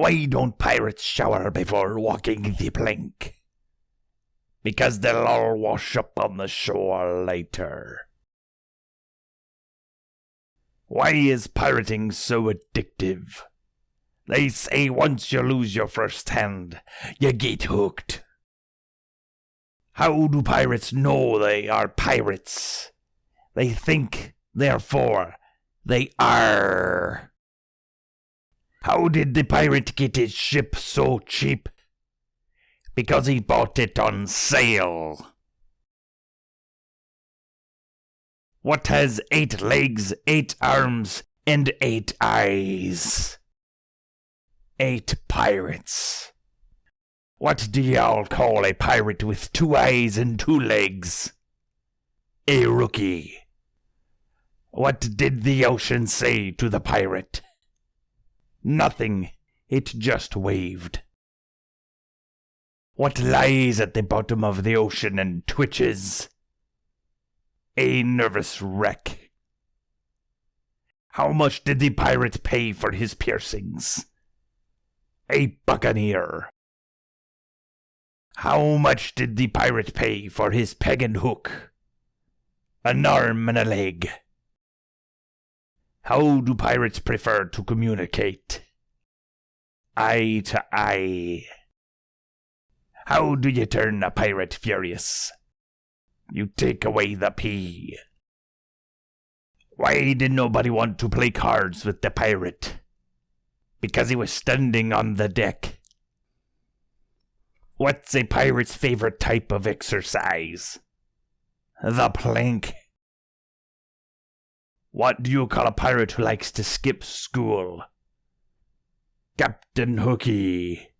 Why don't pirates shower before walking the plank? Because they'll all wash up on the shore later. Why is pirating so addictive? They say once you lose your first hand, you get hooked. How do pirates know they are pirates? They think, therefore, they are. How did the pirate get his ship so cheap? Because he bought it on sale. What has 8 legs, 8 arms, and 8 eyes? 8 pirates. What do y'all call a pirate with 2 eyes and 2 legs? A rookie. What did the ocean say to the pirate? Nothing. It just waved. What lies at the bottom of the ocean and twitches? A nervous wreck. How much did the pirate pay for his piercings? A buccaneer. How much did the pirate pay for his peg and hook? An arm and a leg. How do pirates prefer to communicate? Eye to eye. How do you turn a pirate furious? You take away the P. Why did nobody want to play cards with the pirate? Because he was standing on the deck. What's a pirate's favorite type of exercise? The plank. What do you call a pirate who likes to skip school? Captain Hooky.